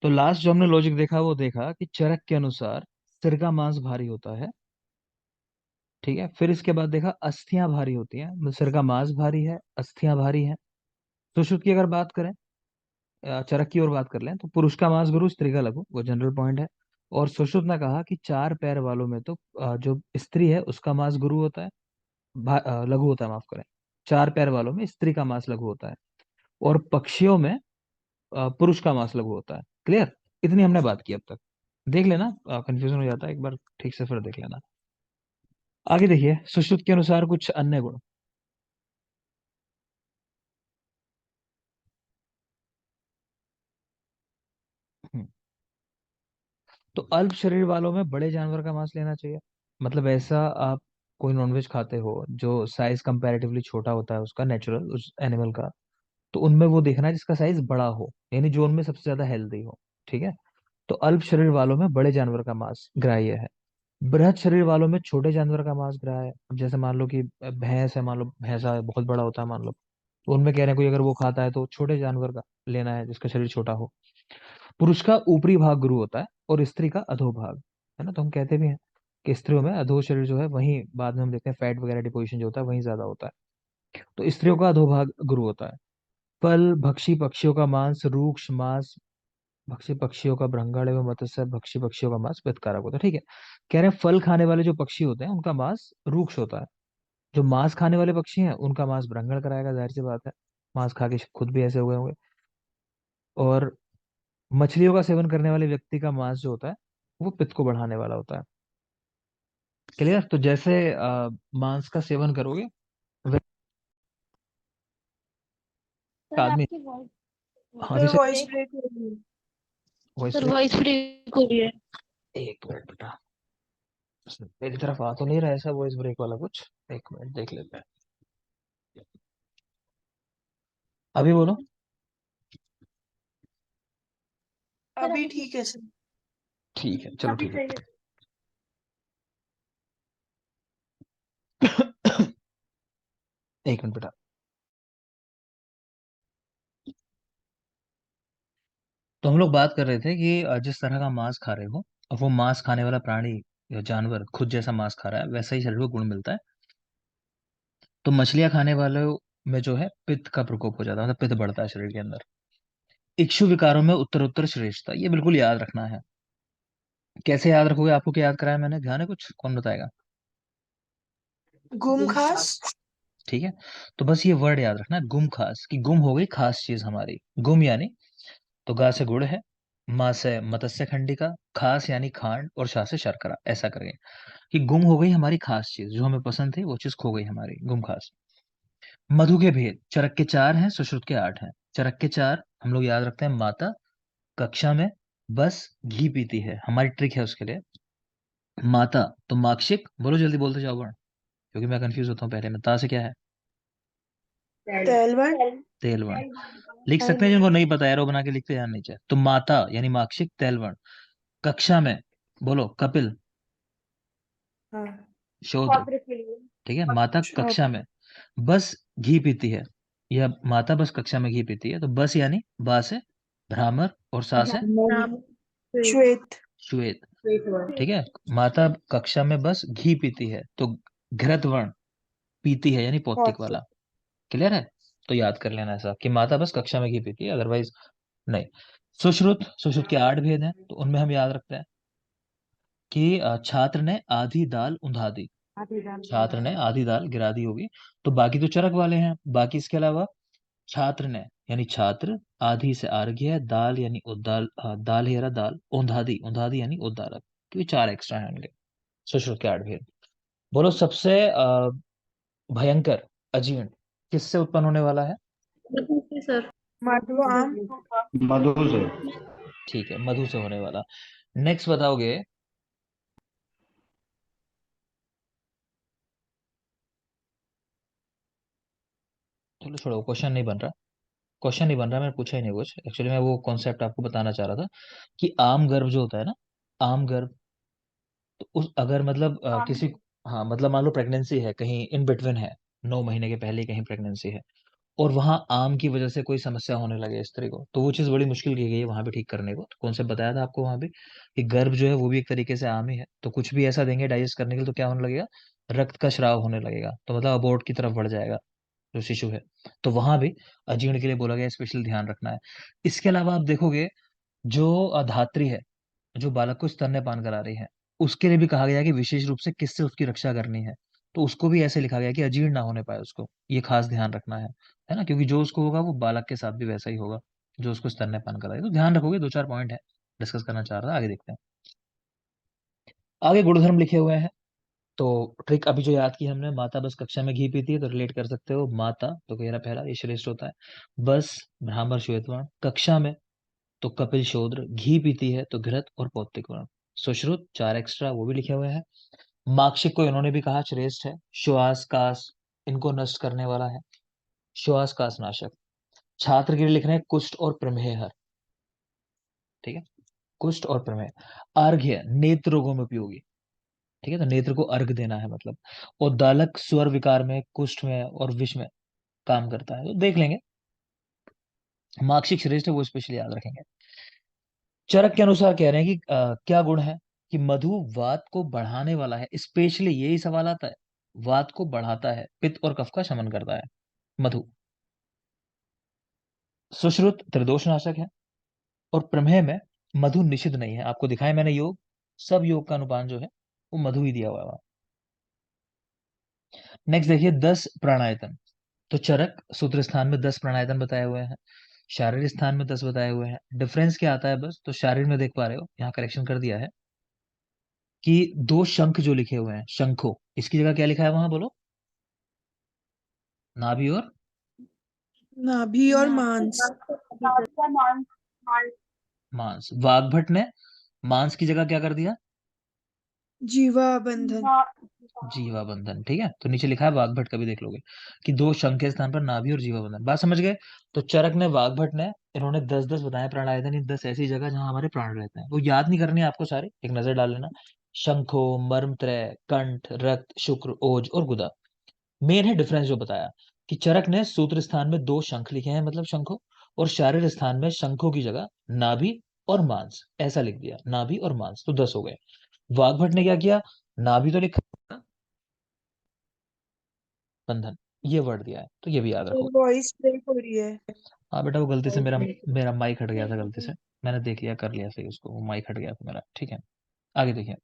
तो लास्ट जो हमने लॉजिक देखा वो देखा कि चरक के अनुसार सिर का मांस भारी होता है। ठीक है, फिर इसके बाद देखा अस्थियां भारी होती हैं, मतलब सिर का मांस भारी है, अस्थियां भारी हैं। सुश्रुत की अगर बात करें, चरक की ओर बात कर लें, तो पुरुष का मांस गुरु, स्त्री का लघु, वो जनरल पॉइंट है। और सुश्रुत ने कहा कि चार पैर वालों में तो जो स्त्री है उसका मांस गुरु होता है, लघु होता है, माफ करें। चार पैर वालों में स्त्री का मांस लघु होता है, और पक्षियों में पुरुष का मांस लघु होता है। क्लियर? इतनी हमने बात की अब तक। देख लेना, कंफ्यूजन हो जाता है एक बार, ठीक से फिर देख लेना। आगे देखिए, सुश्रुत के अनुसार कुछ अन्य गुण। हम्म, तो अल्प शरीर वालों में बड़े जानवर का मांस लेना चाहिए। मतलब ऐसा, आप कोई नॉनवेज खाते हो जो साइज कंपैरेटिवली छोटा होता है उसका, नेचुरल उस एनिमल का, तो उनमें वो देखना है जिसका साइज बड़ा हो, यानी जो उनमें सबसे ज्यादा हेल्दी हो। ठीक है, तो अल्प शरीर वालों में बड़े जानवर का मांस ग्राह्य है। बृहद शरीर वालों में छोटे जानवर का मांस ग्राह्य है। अब जैसे मान लो कि भैंस है, मान लो भैंसा है, बहुत बड़ा होता है मान लो, तो उनमें कह रहे हैं कोई अगर वो खाता है तो छोटे जानवर का लेना है जिसका शरीर छोटा हो। पुरुष का ऊपरी भाग गुरु होता है और स्त्री का अधो भाग, है ना। तो हम कहते भी हैं कि स्त्रियों में अधो शरीर जो है वहीं बाद में हम देखते हैं फैट वगैरह डिपोजिशन जो होता है वहीं ज्यादा होता है। तो स्त्रियों का अधो भाग गुरु होता है। फल भक्षी पक्षियों का मांस रूक्ष मांस, भक्षी पक्षियों का भ्रंगाण एवं मत्स्य भक्षी पक्षियों का मांस पित्तकारक होता है। ठीक है, कह रहे हैं फल खाने वाले जो पक्षी होते हैं उनका मांस रूक्ष होता है। जो मांस खाने वाले पक्षी हैं उनका मांस भ्रंगण कराएगा, जाहिर सी बात है, मांस खा के खुद भी ऐसे हो गए होंगे। और मछलियों का सेवन करने वाले व्यक्ति का मांस जो होता है वो पित्त को बढ़ाने वाला होता है। क्लियर? तो जैसे मांस का सेवन करोगे वैसे सर आदमी। आपकी वॉइस हाँ सर जैसे, वॉइस ब्रेक ब्रेक हो रही है। Voice sir break. Voice break हो रही है। एक मिनट बेटा, मेरी तरफ आ तो नहीं रहा ऐसा वॉइस ब्रेक वाला कुछ। एक मिनट देख लेते हैं, अभी बोलो। सर अभी अभी ठीक। ठीक है सर। ठीक है, चलो अभी ठीक सही है। है। एक मिनट बेटा। तो हम लोग बात कर रहे थे कि जिस तरह का मांस खा रहे हो, और वो मांस खाने वाला प्राणी या जानवर खुद जैसा मांस खा रहा है, वैसा ही शरीर को गुण मिलता है। तो मछलियां खाने वालों में जो है पित्त का प्रकोप हो जाता है, मतलब पित्त बढ़ता है शरीर के अंदर। इक्षु विकारों में उत्तरोत्तर श्रेष्ठता, ये बिल्कुल याद रखना है। कैसे याद रखोगे? आपको क्या याद कराया मैंने? ध्यान है कुछ? कौन बताएगा? गुम खास। ठीक है, तो बस ये वर्ड याद रखना, गुम खास, कि गुम हो गई खास चीज हमारी। गुम यानी, तो गा से गुड़ है, माँ से मत्स्य खंडिका, खास यानी खांड, और शाह से शर्करा, ऐसा करेंगे कि गुम हो गई हमारी खास चीज, जो हमें पसंद थी वो चीज खो गई हमारी, गुम खास। मधु के भेद, चरक के चार हैं, सुश्रुत के आठ हैं। चरक के चार हम लोग याद रखते हैं, माता कक्षा में बस घी पीती है, हमारी ट्रिक है उसके लिए। माता, तो माक्षिक, बोलो जल्दी बोलते जाओ वर्ण, क्योंकि मैं कंफ्यूज होता हूँ पहले में। ता से क्या है? तेलवन। तेल वर्ण। लिख सकते हैं जिनको नहीं पता, एरो बना के लिखते हैं नीचे। तो माता यानी माक्षिक तेल वर्ण। कक्षा में, बोलो कपिल, हाँ। शोध। ठीक है, माता अच्छा। कक्षा में बस घी पीती है, या माता बस कक्षा में घी पीती है। तो बस यानी बा से भ्रामर, और सा से राम। श्वेत। श्वेत। ठीक है, माता कक्षा में बस घी पीती है, तो घृत वर्ण, पीती है यानी पौत्तिक पौष्टिक। वाला। क्लियर है? तो याद कर लेना ऐसा कि माता बस कक्षा में घी पीती है, अदरवाइज नहीं। सुश्रुत, सुश्रुत के आठ भेद हैं, तो उनमें हम याद रखते हैं कि छात्र ने आधी दाल उंधा दी, छात्र ने आधी दाल गिरा दी होगी। तो बाकी तो चरक वाले हैं, बाकी इसके अलावा छात्र ने यानी छात्र, आधी से आर्घ्य है, दाल यानी उद्दाल, दाल हेरा दाल, औंधादी, औंधादी यानी उद्दालक, क्योंकि चार एक्स्ट्रा हैं उनके। सुश्रुत के आठ भेद। बोलो सबसे भयंकर अजीर्ण किससे उत्पन्न होने वाला है? सर मधु आम। मधु से। ठीक है, मधु से होने वाला। नेक्स्ट बताओगे? चलो छोड़ो, क्वेश्चन नहीं बन रहा, क्वेश्चन नहीं बन रहा, मैंने पूछा ही नहीं कुछ। एक्चुअली मैं वो कॉन्सेप्ट आपको बताना चाह रहा था कि आम गर्भ जो होता है ना, आम गर्भ, तो उस अगर मतलब किसी, हाँ मतलब मान लो प्रेगनेंसी है कहीं इन बिटवीन है, 9 महीने के पहले कहीं प्रेगनेंसी है, और वहां आम की वजह से कोई समस्या होने लगे स्त्री को, तो वो चीज बड़ी मुश्किल की गई है वहां पे ठीक करने को। तो कौन से बताया था आपको वहां पे कि गर्भ जो है वो भी एक तरीके से आम ही है, तो कुछ भी ऐसा देंगे डाइजेस्ट करने के लिए तो क्या होने लगेगा, रक्त का स्राव होने लगेगा, तो मतलब अबॉर्ट की तरफ बढ़ जाएगा जो शिशु है। तो वहां भी अजीर्ण के लिए बोला गया स्पेशल ध्यान रखना है। इसके अलावा आप देखोगे जो धात्री है, जो बालक को स्तन्यपान करा रही है, उसके लिए भी कहा गया है कि विशेष रूप से किससे उसकी रक्षा करनी है। तो उसको भी ऐसे लिखा गया कि अजीर्ण ना होने पाए उसको, ये खास ध्यान रखना है ना, क्योंकि जो उसको होगा वो बालक के साथ भी वैसा ही होगा जो उसको स्तन्यपान कराए। तो ध्यान रखोगे, दो चार पॉइंट है डिस्कस करना चाह रहा था, आगे देखते हैं। आगे गुणधर्म लिखे हुए हैं। तो ट्रिक अभी जो याद की हमने, माता बस कक्षा में घी पीती है तो रिलेट कर सकते हो, माता तो कह रहा पहला ये श्रेष्ठ होता है, बस ब्राह्मण श्वेतवर्ण, कक्षा में तो कपिल शूद्र, घी पीती है तो घृत और पौत्तिक वर्ण, सुश्रुत चार एक्स्ट्रा वो भी लिखे हुए हैं। माक्षिक को इन्होंने भी कहा श्रेष्ठ है, श्वास कास इनको नष्ट करने वाला है, श्वास कास नाशक। छात्र के लिए लिख रहे हैं कुष्ठ और प्रमेह हर, ठीक है, कुष्ठ और प्रमेह। अर्घ्य नेत्र रोगों में उपयोगी, ठीक है, तो नेत्र को अर्घ देना है मतलब। और दालक स्वर विकार में, कुष्ठ में और विष में काम करता है, तो देख लेंगे। मार्क्सिक श्रेष्ठ है वो स्पेशली याद रखेंगे। चरक के अनुसार कह रहे हैं कि क्या गुण है कि मधु वात को बढ़ाने वाला है, स्पेशली यही सवाल आता है, वात को बढ़ाता है, पित्त और कफ का शमन करता है मधु। सुश्रुत त्रिदोष नाशक है, और प्रमेह में मधु निषिद्ध नहीं है, आपको दिखाया मैंने योग, सब योग का अनुपान जो है वो मधु ही दिया हुआ है। नेक्स्ट देखिए 10 प्राणायतन। तो चरक सूत्र स्थान में 10 प्राणायतन बताए हुए हैं, शारीरिक स्थान में 10 बताए हुए हैं। डिफरेंस क्या आता है बस, तो शारीर में देख पा रहे हो, यहाँ करेक्शन कर दिया है कि दो शंख जो लिखे हुए हैं, शंखो, इसकी जगह क्या लिखा है वहां बोलो, नाभि और नाभि और मांस। मांस। वाग्भट ने मांस की जगह क्या कर दिया, जीवा बंधन। जीवा बंधन, ठीक है, तो नीचे लिखा है वाग्भट का भी देख लोगे कि दो शंख के स्थान पर नाभि और जीवा बंधन, बात समझ गए। तो चरक ने वाग्भट ने इन्होंने 10-10 बताए प्राणायाम, इन 10 ऐसी जगह जहां हमारे प्राण रहते हैं, वो याद नहीं करनी है आपको सारे, एक नजर डाल लेना। शंखो, मर्मत्रय, कंठ, रक्त, शुक्र, ओज और गुदा। मेन है डिफरेंस जो बताया कि चरक ने सूत्र स्थान में दो शंख लिखे हैं मतलब शंखो, और शारीर स्थान में शंखों की जगह नाभि और मांस ऐसा लिख दिया, नाभि और मांस, तो 10 हो गए। वाग्भट ने क्या किया, नाभि तो लिखा, बंधन ये वर्ड दिया है, तो ये भी याद रखो। वॉइस ब्रेक हो रही है। हाँ बेटा, वो गलती से मेरा मेरा माइक हट गया था गलती से, मैंने देख लिया, कर लिया सही उसको, वो माइक हट गया था मेरा, ठीक है। आगे देखिए,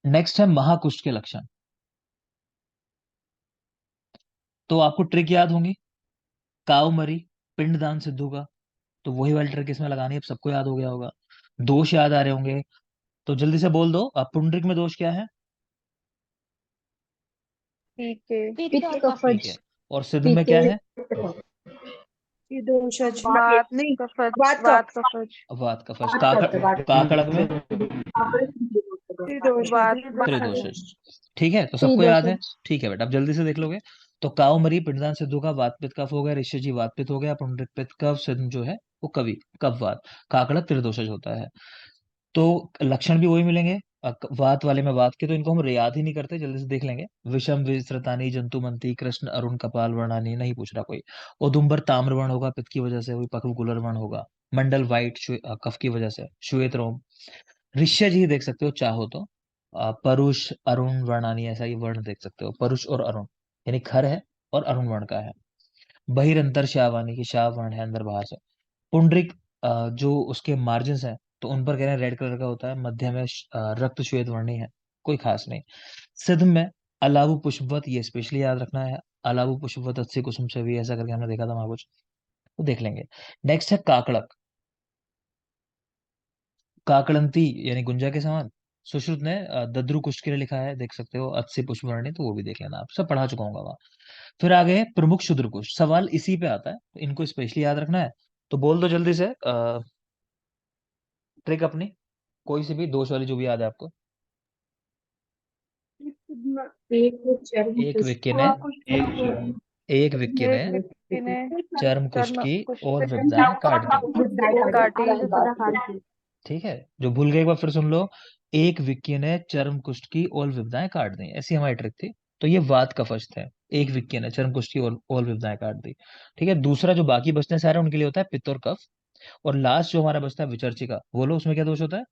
नेक्स्ट है महाकुष्ठ के लक्षण। तो आपको ट्रिक याद होंगी, काव मरी, पिंडदान सिद्धू का, तो वही वाली ट्रिक इसमें लगानी है, अब सबको याद हो गया होगा। दोष याद आ रहे होंगे, तो जल्दी से बोल दो, अब पुंडरिक में दोष क्या है, ठीक है। पित्त और ठीक कफज। है, और सिद्ध में क्या है, ये दोषज वात नहीं, कफज, वात वात कफ। कफज, वात कफज। काकड़क में त्रिदोषज। वात त्रिदोषज, ठीक है, तो सबको याद है, ठीक है बेटा, अब जल्दी से देख लोगे। तो काव मरी, पिंडदान सिद्धू का वात पित्त कफ हो गया, ऋषि जी वात पित्त हो गया, पुंडरिक पित्त कफ, सिद्ध जो है वो कवि कफवात, काकड़क त्रिदोषज होता है। तो लक्षण भी वही मिलेंगे, वात वाले में वात के, तो इनको हम याद ही नहीं करते, जल्दी से देख लेंगे। विषम विस्त्रतानी, जंतुमंती, कृष्ण अरुण कपाल वर्णानी, नहीं पूछ रहा कोई। औदुंबर ताम्र वर्ण होगा पित्त की वजह से, वही पक्व गुलर वर्ण होगा। मंडल वाइट कफ की वजह से, श्वेत रोम। ऋष्य जी देख सकते हो चाहो तो, परुष अरुण वर्णानी, ऐसा ये वर्ण देख सकते हो, परुष और अरुण, यानी खर है और अरुण वर्ण का है। बहिरंतर शावानी की शाव वर्ण है अंदर बाहर से। पुंडरिक जो उसके मार्जिन हैं, तो उन पर कह रहे हैं रेड कलर का होता है, मध्य में रक्त श्वेत वर्णी है, कोई खास नहीं। सिद्ध में अलाबु पुष्पवत, ये स्पेशली याद रखना है, अलाबु पुष्पवत अच्छे कुसुम से भी, ऐसा करके हमने देखा था वहां कुछ, तो देख लेंगे। नेक्स्ट है काकड़क, काकड़ंती यानी गुंजा के समान। सुश्रुत ने दद्रु कुष्ठ के लिए लिखा है, देख सकते हो, अच्छे पुष्प वर्णी, तो वो भी देख लेना, आप सब पढ़ा चुका हूँ वहां। फिर आगे प्रमुख क्षुद्र कुष्ठ, सवाल इसी पे आता है, तो इनको स्पेशली याद रखना है। तो बोल दो जल्दी से ट्रिक अपनी, कोई सी भी दोष वाली जो भी याद है आपको। एक विक्की ने एक विक्की ने एक व्यक्ति ने चर्म कुष्ठ चर्म की कुष्ठ और विविधाएं काट दी, काटी। ठीक है, जो भूल गए एक बार फिर सुन लो। एक विक्की ने चर्म कुष्ठ की और विविधाएं काट दी, ऐसी हमारी ट्रिक थी। तो ये वात कफज थे, एक विक्कियन है, चर्म कुष्ठ की ऑल विपदाएं काट दी। ठीक है, दूसरा जो बाकी बचते हैं सारे उनके लिए होता है पित्त और कफ। और लास्ट जो हमारा बचता है विचर्चिका, बोलो उसमें क्या दोष होता है?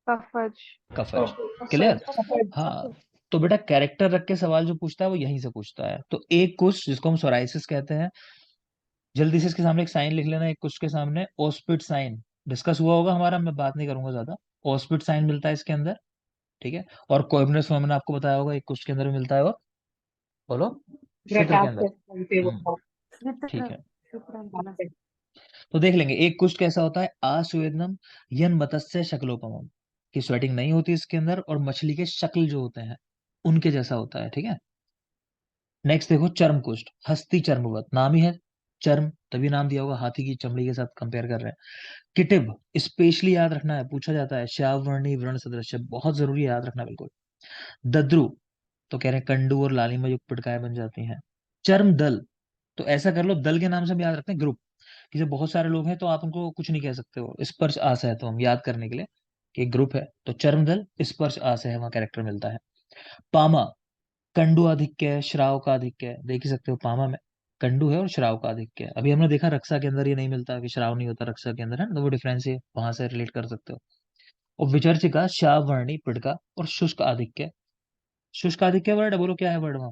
कफज। कफज। क्लियर? हाँ। तो बेटा कैरेक्टर रख के सवाल जो पूछता है वो यहीं से पूछता है। तो एक कुछ जिसको हम सोराइसिस कहते हैं, जल्दी से इसके सामने एक साइन लिख लेना, एक कुछ के सामने ओस्पिड साइन डिस्कस हुआ होगा हमारा, मैं बात नहीं करूंगा ज्यादा। ओस्पिड साइन मिलता है इसके अंदर। ठीक है। और कोइबनस फॉर्म मैंने आपको बताया होगा, एक कुछ के अंदर भी मिलता है। और बोलो, शुक्र के अंदर। ठीक है। तो देख लेंगे एक कुष्ठ कैसा होता है। आस्वेदनम यन मत्स्य शक्लोपमम, की स्वेटिंग नहीं होती इसके अंदर, और मछली के शक्ल जो होते हैं उनके जैसा होता है। ठीक है। नेक्स्ट देखो चर्म कुष्ठ, हस्ती चर्मवत, नाम ही है चर्म, तभी नाम दिया होगा, हाथी की चमड़ी के साथ कंपेयर कर रहे हैं। किटिब, स्पेशली याद रखना है, पूछा जाता है, श्याववर्णी व्रण सदृश, बहुत जरूरी है याद रखना बिल्कुल। दद्रु, तो कह रहे हैं कंडू और लालिमा युक्त पिटकाएं बन जाती हैं। चर्म दल, तो ऐसा कर लो, दल के नाम से हम याद रखते हैं ग्रुप, कि जब बहुत सारे लोग हैं तो आप उनको कुछ नहीं कह सकते हो, स्पर्श आस है, तो हम याद करने के लिए कि एक ग्रुप है, तो चर्म दल स्पर्श आस है, वहां कैरेक्टर मिलता है। पामा, कंडु आधिक्य, श्राव का आधिक्य, देख ही सकते हो पामा में कंडु है और श्राव का आधिक्य है। अभी हमने देखा रक्षा के अंदर ये नहीं मिलता, कि श्राव नहीं होता रक्षा के अंदर, है ना, तो वो डिफरेंस है, वहां से रिलेट कर सकते हो। और विचर्चिका श्याववर्णी पिड़का और शुष्क आधिक्य। शुष्क आधिक्य वर्ड है, बोलो क्या है वर्ड वहां?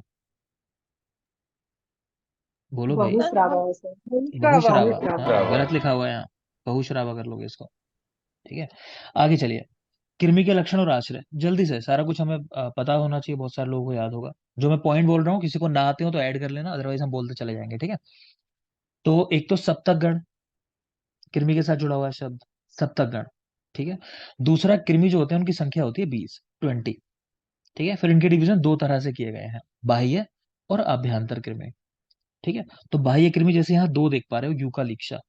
बोलो भाई। बहुश्रावा, हाँ गलत लिखा हुआ है यहाँ, बहुश्रावा कर लोगे इसको। ठीक है। आगे चलिए, कृमि के लक्षण और आश्रय, जल्दी से सारा कुछ हमें पता होना चाहिए, बहुत सारे लोगों को याद होगा। जो मैं पॉइंट बोल रहा हूँ किसी को ना आते हो तो ऐड कर लेना, अदरवाइज हम बोलते चले जाएंगे। ठीक है। तो एक तो सप्तक गण, कृमि के साथ जुड़ा हुआ है शब्द, सप्तक गण। ठीक है। दूसरा, कृमि जो होते हैं उनकी संख्या होती है 20, 20। ठीक है। फिर इनके डिवीजन दो तरह से किए गए हैं, बाह्य और आभ्यंतर कृमि। ठीक है। तो बाह्य कृमि जैसे यहाँ दो देख पा रहे हो, यूकालिक्सा।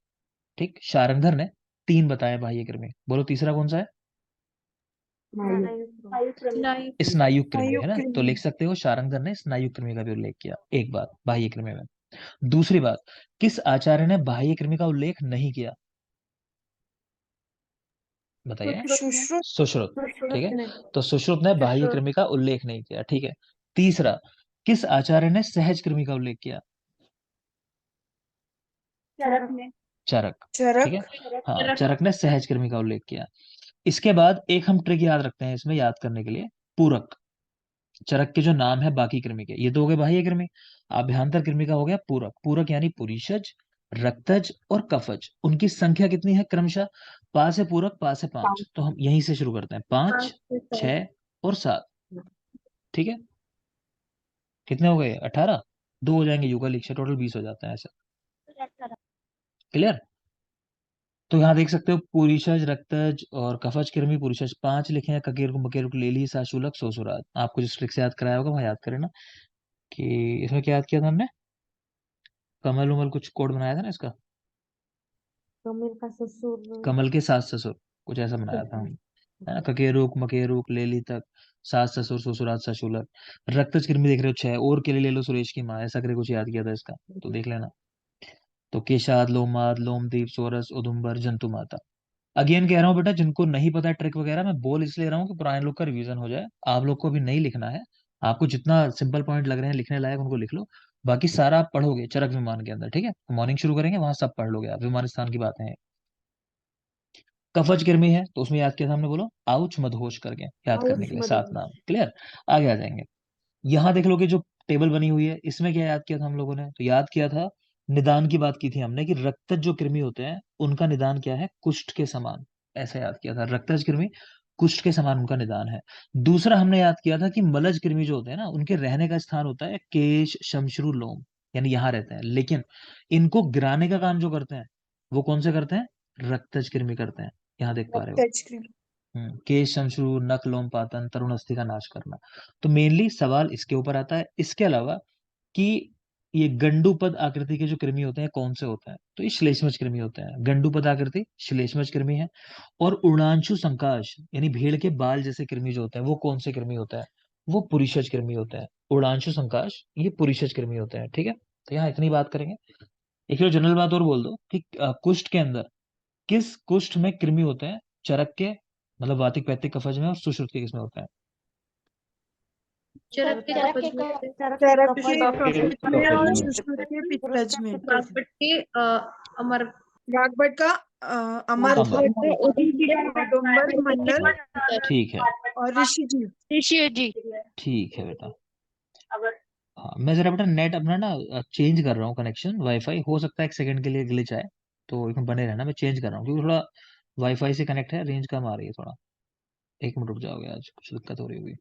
ठीक, शारंगधर ने तीन बताया बाह्य कृमि, बोलो तीसरा कौन सा है? स्नायु कृमि, है ना, तो कृमि। लिख सकते हो शारंगधर ने स्नायु कृमि का भी उल्लेख किया, एक बात बाह्य कृमि में। दूसरी बात, किस आचार्य ने बाह्य कृमि का उल्लेख नहीं किया? बताइए। सुश्रुत। सुश्रुत। ठीक है। तो सुश्रुत ने बाह्य कृमि का उल्लेख नहीं किया। ठीक है। तीसरा, किस आचार्य ने सहज कृमि का उल्लेख किया? चरक। ठीक है। चरक। हाँ, चरक ने सहज कृमि का उल्लेख किया। इसके बाद एक हम ट्रिक याद रखते हैं इसमें याद करने के लिए, पूरक। चरक के जो नाम है बाकी कृमि के, ये तो हो गए बाह्य कृमि। आभ्यंतर कृमि का हो गया पूरक। पूरक यानी पुरीषज, रक्तज और कफज, उनकी संख्या कितनी है क्रमशः? पा से पूरक, पा से पांच, तो हम यहीं से शुरू करते हैं, 5, 6 और 7। ठीक है। कितने हो गए? 18। दो हो जाएंगे युगल इच्छा, टोटल 20 हो जाता है ऐसा। क्लियर? तो यहाँ देख सकते हो पुरीषज, रक्तज और कफज कृमि। पुरीषज 5 लिखे हैं, ककेरुक मकेरुक लेली साशूलक सोसुरात। आपको जिस ट्रिक से याद कराया होगा वहां याद करें ना, कि इसमें क्या याद किया था हमने? कमल उमल कुछ कोड बनाया था ना इसका, कमल के सास ससुर, कुछ ऐसा बनाया था हम, है ना, ककेरुक मकेरुक लेली तक, सास ससुर ससुरात सशुलक। रक्तज कृमि देख रहे हो 6, और के लिए ले लो सुरेश की माँ, ऐसा करके कुछ याद किया था इसका, तो देख लेना। तो केशाद, लोमाद, लोमदीप, सोरस, उदुम्बर, जंतु माता। अगेन कह रहा हूँ बेटा, जिनको नहीं पता ट्रिक वगैरह, मैं बोल इसलिए रहा हूँ कि पुराने लोग का रिवीजन हो जाए, आप लोग को भी नहीं लिखना है। आपको जितना सिंपल पॉइंट लग रहे हैं लिखने लायक उनको लिख लो, बाकी सारा आप पढ़ोगे चरक विमान के अंदर। ठीक है, मॉर्निंग शुरू करेंगे वहां सब पढ़ लोगे आप, विमान स्थान की बातें हैं। कफज कृमि है तो उसमें याद किया था हमने, बोलो आउच मदहोश करके याद करने के लिए 7 नाम। क्लियर? आगे आ जाएंगे। यहाँ देख लोगे जो टेबल बनी हुई है, इसमें क्या याद किया था हम लोगों ने? तो याद किया था, निदान की बात की थी हमने, कि रक्तज जो कृमि होते हैं उनका निदान क्या है? कुष्ठ के समान। ऐसा याद किया था, रक्तज कृमि कुष्ठ के समान उनका निदान है। दूसरा हमने याद किया था कि मलज कृमि जो होते हैं ना, उनके रहने का स्थान होता है केश शमश्रु लोम, यानी यहाँ रहते हैं, लेकिन इनको गिराने का काम जो करते हैं वो कौन से करते हैं? रक्तज कृमि करते हैं। यहाँ देख पा रहे हो, रक्तज कृमि। केश शमशु नख लोम पातन तरुण अस्थि का नाश करना। तो मेनली सवाल इसके ऊपर आता है। इसके अलावा कि ये गंडूपद आकृति के जो कृमि होते हैं कौन से होते हैं, तो ये श्लेष्मज कृमि होते हैं। गंडूपद आकृति श्लेष्मज कृमि है। और उड़ांशु संकाश यानी भेड़ के बाल जैसे कृमि जो होते हैं वो कौन से कृमि होता है? वो पुरीषज कृमि होते हैं। उड़ांशु संकाश ये पुरीषज कृमि होते हैं। ठीक है। तो यहाँ इतनी बात करेंगे। एक जो जनरल बात और बोल दो कि कुष्ठ के अंदर किस कुष्ठ में कृमि होते हैं? चरक के, मतलब वातिक पैतिक कफज में, और सुश्रुत के किसमें होता है? चरक के कपज में से, चरक के कफज में और में। सुश्रुत के पित्तज में। बागभट के अमर, वाग्भट का अमर, अमर। औदुंबर मंडल ठीक है, और ऋषिजीव। ऋषि जी। ठीक है बेटा। हाँ, मैं जरा बेटा नेट अपना ना चेंज कर रहा हूँ, कनेक्शन वाईफाई हो सकता है एक सेकंड के लिए ग्लिच आए, तो इसमें बने रहना, मैं चेंज कर रहा हूँ क्योंकि थोड़ा वाईफाई से कनेक्ट है, रेंज कम आ रही है थोड़ा। एक मिनट रुक जाओगे, आज कुछ दिक्कत हो रही होगी।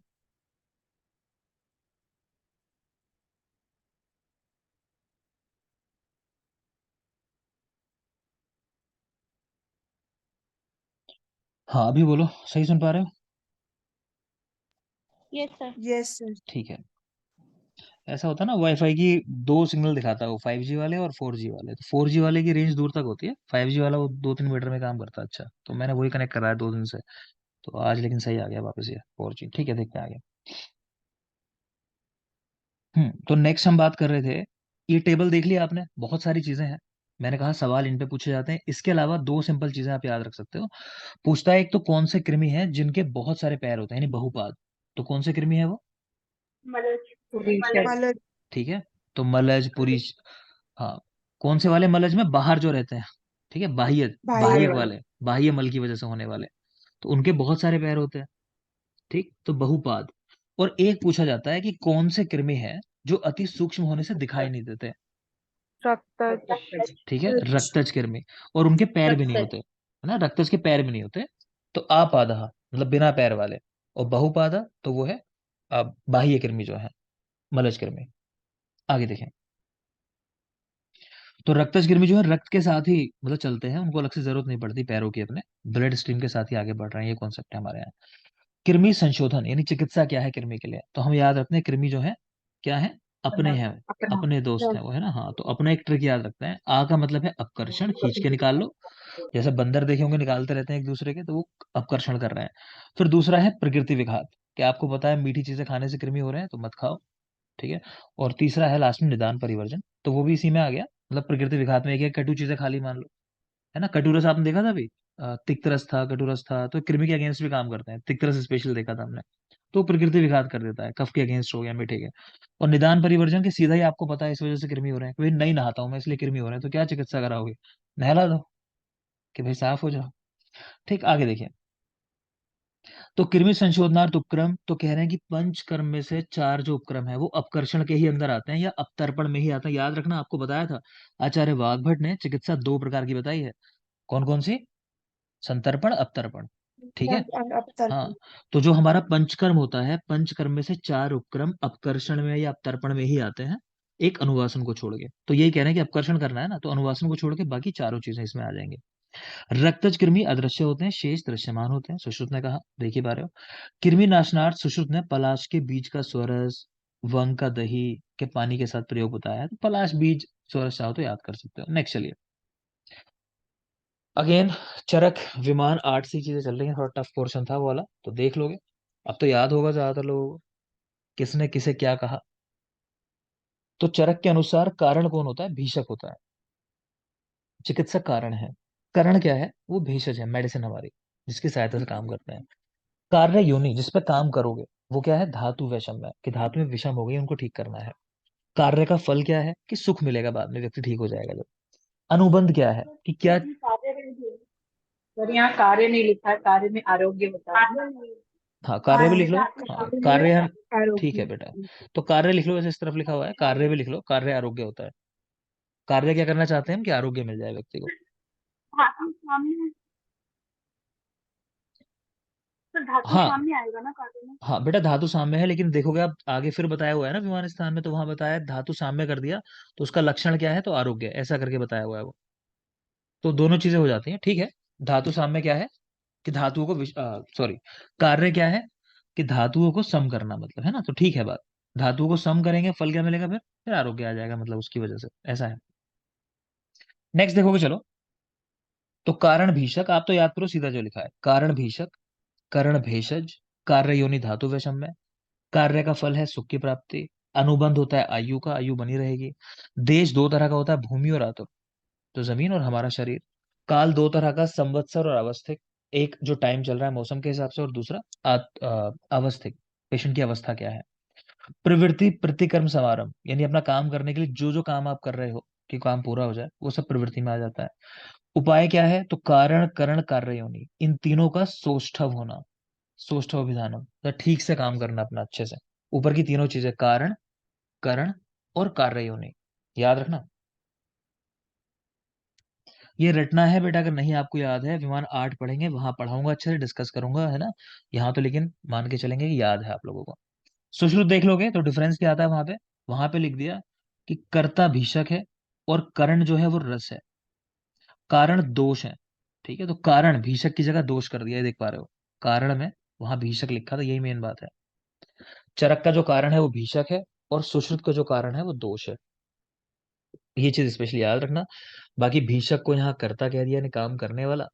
हाँ अभी बोलो, सही सुन पा रहे हो? Yes sir. Yes sir. ठीक है। ऐसा होता है ना, वाईफाई की दो सिग्नल दिखाता है वो, 5G वाले और 4G वाले। तो 4G वाले की रेंज दूर तक होती है, 5G वाला वो 2-3 मीटर में काम करता है। अच्छा, तो मैंने वही कनेक्ट करा है 2 दिन से, तो आज लेकिन सही आ गया वापस ये 4G। ठीक है, देखते हैं आगे। तो नेक्स्ट हम बात कर रहे थे, ये टेबल देख लिया आपने, बहुत सारी चीजें हैं। मैंने कहा सवाल इन पे पूछे जाते हैं। इसके अलावा दो सिंपल चीजें आप याद रख सकते हो। पूछता है एक तो कौन से कृमि हैं जिनके बहुत सारे पैर होते हैं, यानी बहुपाद। तो कौन से कृमि है वो? मलज। ठीक है, तो मलज, पुरीश। हाँ, कौन से वाले मलज में? बाहर जो रहते हैं, ठीक है, बाह्य, बाह्य बाह्य वाले, बाह्य मल की वजह से होने वाले, तो उनके बहुत सारे पैर होते हैं। ठीक, तो बहुपाद। और एक पूछा जाता है कि कौन से कृमि है जो अति सूक्ष्म होने से दिखाई नहीं देते। रक्तज। ठीक है, रक्तज कृमि। और उनके पैर भी नहीं रक्तज। होते, है ना, रक्तज के पैर भी नहीं होते। तो आपादः मतलब बिना पैर वाले, और बहुपादा तो वो है बाह्य कृमि जो है, मलज कृमि। आगे देखें, तो रक्तज कृमि जो है रक्त के साथ ही मतलब चलते हैं, उनको अलग से जरूरत नहीं पड़ती पैरों की, अपने ब्लड स्ट्रीम के साथ ही आगे बढ़ रहे हैं, ये कॉन्सेप्ट है हमारे यहाँ। कृमि संशोधन यानी चिकित्सा क्या है कृमि के लिए, तो हम याद रखते हैं कृमि जो है क्या है, अपने हैं, अपने दोस्त हैं वो, है ना। हाँ, तो अपना एक ट्रिक याद रखते हैं। आ का मतलब है अपकर्षण, खींच के निकाल लो, जैसे बंदर देखे होंगे निकालते रहते हैं एक दूसरे के, तो वो अपकर्षण कर रहे हैं। फिर दूसरा है प्रकृति विघात, क्या आपको पता है मीठी चीजें खाने से कृमि हो रहे हैं, तो मत खाओ। ठीक है। और तीसरा है लास्ट में निदान परिवर्जन, तो वो भी इसी में आ गया, मतलब प्रकृति विघात में एक कटु चीजें खा ली मान लो, है ना। कटुरस आपने देखा था अभी, तिक्तरस था, कटुरस था, तो कृमि के अगेंस्ट भी काम करते हैं। तिक्तरस स्पेशल देखा था हमने, तो प्रकृति विघात कर देता है, कफ के अगेंस्ट हो गया मीठे के। और निदान परिवर्जन के सीधा ही आपको पता है इस वजह से कृमि हो रहे हैं, भाई नहीं नहाता हूं मैं इसलिए कृमि हो रहे हैं, तो क्या चिकित्सा कराओगे? नहला दो कि भाई साफ हो जाओ। ठीक, आगे देखिए, तो कृमि संशोधनार्थ उपक्रम, तो कह रहे हैं कि पंचकर्म में से 4 जो उपक्रम है वो अपकर्षण के ही अंदर आते हैं या अपतर्पण में ही आते हैं। याद रखना, आपको बताया था आचार्य वाग्भट ने चिकित्सा 2 प्रकार की बताई है, कौन कौन सी? संतर्पण, अपतर्पण। ठीक है। हाँ, तो जो हमारा पंचकर्म होता है, पंचकर्म में से 4 उपक्रम अपकर्षण में या अपतर्पण में ही आते हैं, एक अनुवासन को छोड़ के। तो यही कह रहे हैं कि अपकर्षण करना है ना, तो अनुवासन को छोड़ के बाकी चारों चीजें इसमें आ जाएंगे। रक्तज कृमि अदृश्य होते हैं, शेष दृश्यमान होते हैं, सुश्रुत ने कहा, देखिए पा रहे हो। कृमि नाशनार्थ सुश्रुत ने पलाश के बीज का स्वरस, वंग का दही के पानी के साथ प्रयोग बताया है, तो पलाश बीज स्वरस चाहो तो याद कर सकते हो। नेक्स्ट चलिए, अगेन चरक विमान 8 सी चीजें चल रही हैं, थोड़ा टफ पोर्शन था वो वाला, तो देख लोगे, अब तो याद होगा ज्यादातर लोगों को किसने किसे क्या कहा। तो चरक के अनुसार कारण कौन होता है? भीषक होता है, चिकित्सक कारण है। करण क्या है? वो भेषज है, मेडिसिन हमारी, जिसकी सहायता से काम करते हैं। कार्य योनि जिस पे काम करोगे, वो क्या है? धातु वैषम है, कि धातु में विषम हो गई, उनको ठीक करना है। कार्य का फल क्या है? कि सुख मिलेगा बाद में, व्यक्ति ठीक हो जाएगा जब। अनुबंध क्या है? कि क्या? सर यहाँ कार्य नहीं लिखा है, कार्य में आरोग्य होता है। हाँ, कार्य भी लिख लो। हाँ, कार्य ठीक आरोग्य। है बेटा, तो कार्य लिख लो, वैसे इस तरफ लिखा हुआ है, कार्य भी लिख लो, कार्य आरोग्य होता है। कार्य क्या करना चाहते हैं हम? कि आरोग्य मिल जाए व्यक्ति को। धातु सामने, सर धातु हाँ, सामने आएगा ना कार्य में। हाँ बेटा, धातु साम्य है, लेकिन देखोगे आप आगे फिर बताया हुआ है ना विमान स्थान में, तो वहां बताया है धातु साम्य कर दिया, तो उसका लक्षण क्या है? तो आरोग्य, ऐसा करके बताया हुआ है वो। तो दोनों चीजें हो जाती हैं, ठीक है। धातु साम्य क्या है? कि धातुओं को सॉरी, कार्य क्या है? कि धातुओं को सम करना, मतलब, है ना, तो ठीक है बात। धातुओं को सम करेंगे, फल क्या मिलेगा? फिर आरोग्य आ जाएगा, मतलब उसकी वजह से, ऐसा है। नेक्स्ट देखोगे, चलो, तो कारण भीषक, आप तो याद करो सीधा जो लिखा है, कारण भीषक, करण भेषज, कार्य योनि धातु विषम में, कार्य का फल है सुख की प्राप्ति, अनुबंध होता है आयु का, आयु बनी रहेगी। देश 2 तरह का होता है, भूमि और आतुर, तो जमीन और हमारा शरीर। काल 2 तरह का, संवत्सर और अवस्थिक, एक जो टाइम चल रहा है मौसम के हिसाब से, और दूसरा अवस्थिक, पेशेंट की अवस्था क्या है। प्रवृत्ति प्रतिकर्म समारंभ, यानी अपना काम करने के लिए जो जो काम आप कर रहे हो कि काम पूरा हो जाए, वो सब प्रवृत्ति में आ जाता है। उपाय क्या है? तो कारण करण कार्य योनि, इन तीनों का सौष्ठव होना, सौष्ठव अभिधानम, तो ठीक से काम करना अपना अच्छे से। ऊपर की तीनों चीजें कारण, करण और कार्य योनि, याद रखना। ये रटना है बेटा, अगर नहीं आपको याद है विमान 8 पढ़ेंगे, वहां पढ़ाऊंगा, अच्छे से डिस्कस करूंगा, है ना। यहाँ तो लेकिन मान के चलेंगे कि याद है आप लोगों को। सुश्रुत देख लोगे तो डिफरेंस क्या आता है वहां पे लिख दिया कि कर्ता भीषक है और करण जो है वो रस है, कारण दोष है। ठीक है, तो कारण भीषक की जगह दोष कर दिया, ये देख पा रहे हो। कारण में वहां भीषक लिखा था, यही मेन बात है। चरक का जो कारण है वो भीषक है और सुश्रुत का जो कारण है वो दोष है, ये चीज स्पेशली याद रखना। बाकी भीषक को यहाँ कर्ता कह दिया, यानी काम करने वाला।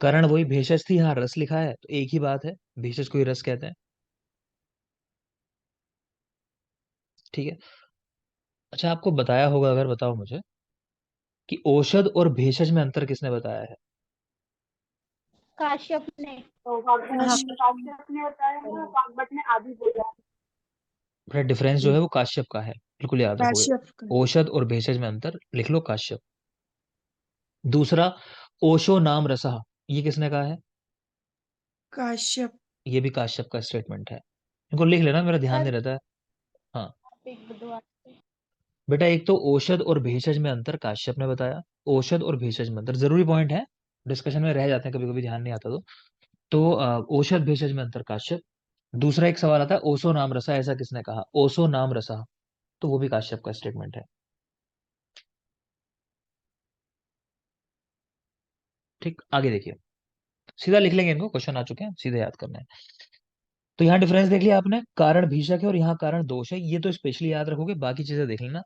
करण वही भेषज थी, यहाँ रस लिखा है, तो एक ही बात है, भेषज को ही रस कहते हैं। ठीक है। अच्छा, आपको बताया होगा, अगर बताओ मुझे कि औषध और भेषज में अंतर किसने बताया है? काश्यप ने। तो वाग्भट हाँ, काश्यप ने बताया है, वाग्भट ने आदि बोला। अपना डिफरेंस जो है वो काश्यप का है, बिल्कुल याद रखोगे। काश्यप का। औषध और भेषज में अंतर लिख लो, काश्यप। दूसरा, ओशो नाम रसः, ये किसने कहा है? काश्यप। ये भी काश्यप का स्टेटमेंट है, इनको लिख लेना, मेरा ध्यान सर नहीं रहता है। हाँ एक बुधवार से। बेटा, एक तो औषध और भेषज में अंतर काश्यप ने बताया, औषध और भेषज में अंतर जरूरी पॉइंट है, डिस्कशन में रह जाते हैं कभी कभी, ध्यान नहीं आता तो औषध भेषज में अंतर काश्यप। दूसरा एक सवाल आता है, ओसो नाम रसा, ऐसा किसने कहा? ओसो नाम रसा, तो वो भी काश्यप का स्टेटमेंट है। ठीक, आगे देखिए, सीधा लिख लेंगे इनको, क्वेश्चन आ चुके हैं, सीधे याद करना है। तो यहाँ डिफरेंस देख लिया आपने, कारण भीषक है और यहाँ कारण दोष है, ये तो स्पेशली याद रखोगे, बाकी चीजें देख लेना।